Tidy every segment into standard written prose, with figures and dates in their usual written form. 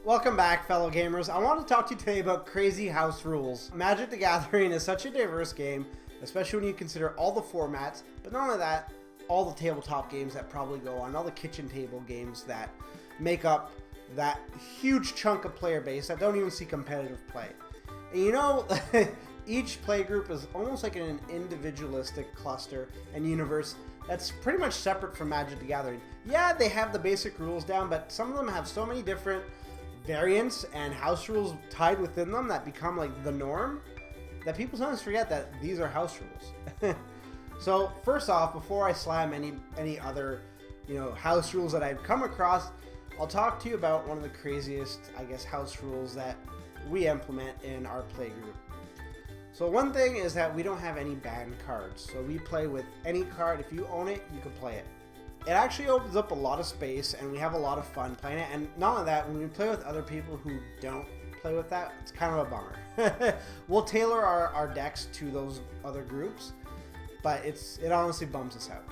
Welcome back, fellow gamers. I want to talk to you today about crazy house rules. Magic the Gathering is such a diverse game, especially when you consider all the formats, but not only that, all the tabletop games that probably go on, all the kitchen table games that make up that huge chunk of player base that don't even see competitive play. And you know, each play group is almost like an individualistic cluster and universe that's pretty much separate from Magic the Gathering. Yeah, they have the basic rules down, but some of them have so many different variants and house rules tied within them that become like the norm that people sometimes forget that these are house rules. So first off, before I slam any other house rules that I've come across, I'll talk to you about one of the craziest, I guess, house rules that we implement in our play group. So one thing is that we don't have any banned cards, so we play with any card. If you own it, you can play it. It actually opens up a lot of space, and we have a lot of fun playing it. And not only that, when we play with other people who don't play with that, it's kind of a bummer. We'll tailor our decks to those other groups, but it honestly bums us out.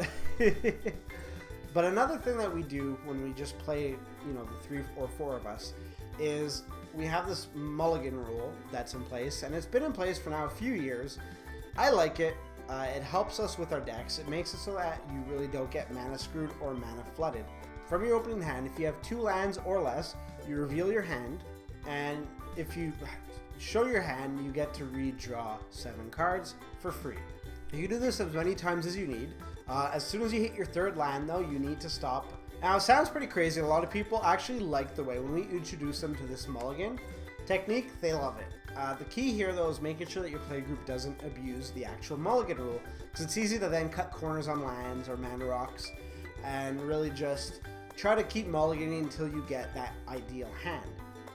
But another thing that we do when we just play, the 3 or 4 of us, is we have this Mulligan Rule that's in place, and it's been in place for now a few years. I like it. It helps us with our decks. It makes it so that you really don't get mana screwed or mana flooded. From your opening hand, if you have 2 lands or less, you reveal your hand, and if you show your hand, you get to redraw 7 cards for free. You can do this as many times as you need. As soon as you hit your 3rd land, though, you need to stop. Now, it sounds pretty crazy. A lot of people actually like the way when we introduce them to this mulligan technique, they love it. The key here, though, is making sure that your playgroup doesn't abuse the actual mulligan rule, because it's easy to then cut corners on lands or mana rocks and really just try to keep mulliganing until you get that ideal hand.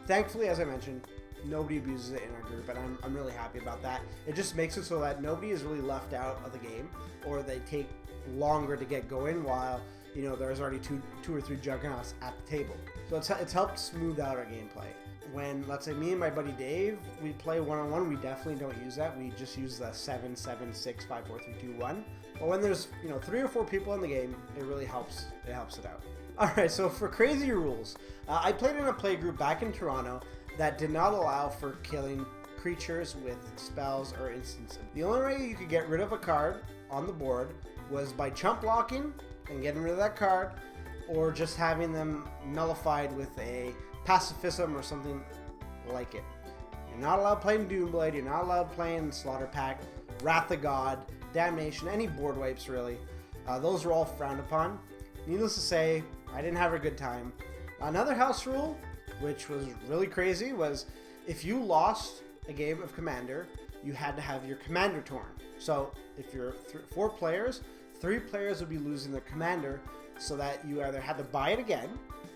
Thankfully, as I mentioned, nobody abuses it in our group, and I'm really happy about that. It just makes it so that nobody is really left out of the game, or they take longer to get going while there's already two or three juggernauts at the table. So it's helped smooth out our gameplay. When, let's say, me and my buddy Dave, we play one-on-one, we definitely don't use that. We just use the 7, 7, 6, 5, 4, 3, 2, 1. But when there's 3 or 4 people in the game, it really helps. It helps it out. All right, so for crazy rules, I played in a play group back in Toronto that did not allow for killing creatures with spells or instances. The only way you could get rid of a card on the board was by chump blocking and getting rid of that card, or just having them nullified with a pacifism or something like it. You're not allowed playing Doomblade, you're not allowed playing Slaughter Pact, Wrath of God, Damnation, any board wipes really. Those are all frowned upon. Needless to say, I didn't have a good time. Another house rule, which was really crazy, was if you lost a game of Commander, you had to have your Commander torn. So if you're 4 players, 3 players would be losing their Commander, so that you either had to buy it again,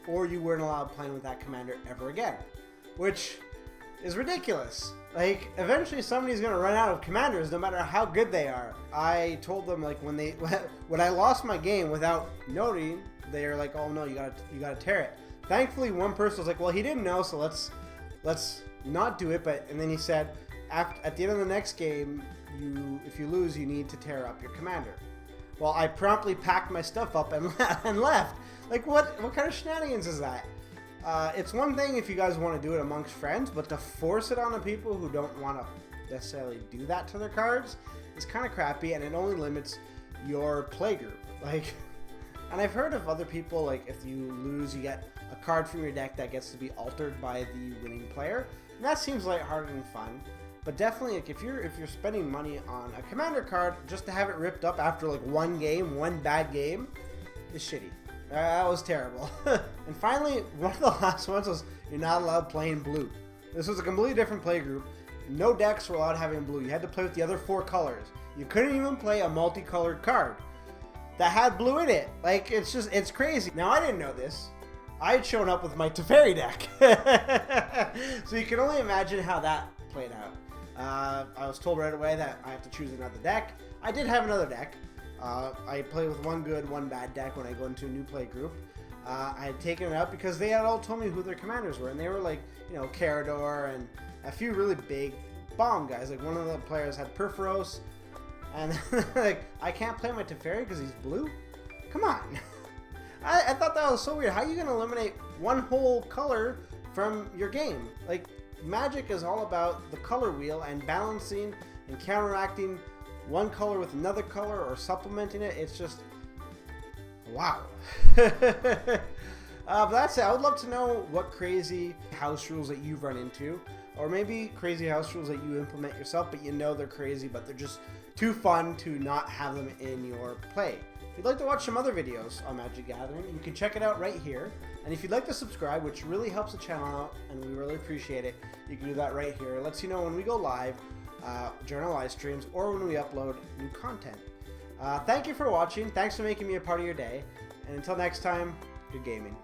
or you weren't allowed playing with that Commander ever again, which is ridiculous. Like, eventually somebody's gonna run out of Commanders no matter how good they are. I told them, like, when I lost my game without noting, they were like, oh no, you gotta tear it. Thankfully, one person was like, well, he didn't know, so let's not do it. And then he said, at the end of the next game, if you lose, you need to tear up your Commander. Well, I promptly packed my stuff up and left. Like, what kind of shenanigans is that? It's one thing if you guys want to do it amongst friends, but to force it on the people who don't want to necessarily do that to their cards is kind of crappy, and it only limits your play group. Like, and I've heard of other people, like, if you lose, you get a card from your deck that gets to be altered by the winning player. And that seems lighthearted and fun. But definitely, like, if you're spending money on a Commander card just to have it ripped up after like one bad game, is shitty. That was terrible. And finally, one of the last ones was you're not allowed playing blue. This was a completely different play group. No decks were allowed having blue. You had to play with the other 4 colors. You couldn't even play a multicolored card that had blue in it. Like, it's crazy. Now, I didn't know this. I had shown up with my Teferi deck. So you can only imagine how that played out. I was told right away that I have to choose another deck. I did have another deck. I play with one good, one bad deck when I go into a new play group. I had taken it out because they had all told me who their commanders were, and they were like, Carador and a few really big bomb guys. Like, one of the players had Perforos, and like, I can't play my Teferi because he's blue? Come on. I thought that was so weird. How are you going to eliminate one whole color from your game. Like, Magic is all about the color wheel and balancing and counteracting one color with another color or supplementing it. It's just, wow. But that's it. I would love to know what crazy house rules that you've run into, or maybe crazy house rules that you implement yourself, but you know they're crazy, but they're just too fun to not have them in your play. If you'd like to watch some other videos on Magic Gathering, you can check it out right here. And if you'd like to subscribe, which really helps the channel out, and we really appreciate it, you can do that right here. It lets you know when we go live during our live streams or when we upload new content. Thank you for watching. Thanks for making me a part of your day. And until next time, good gaming.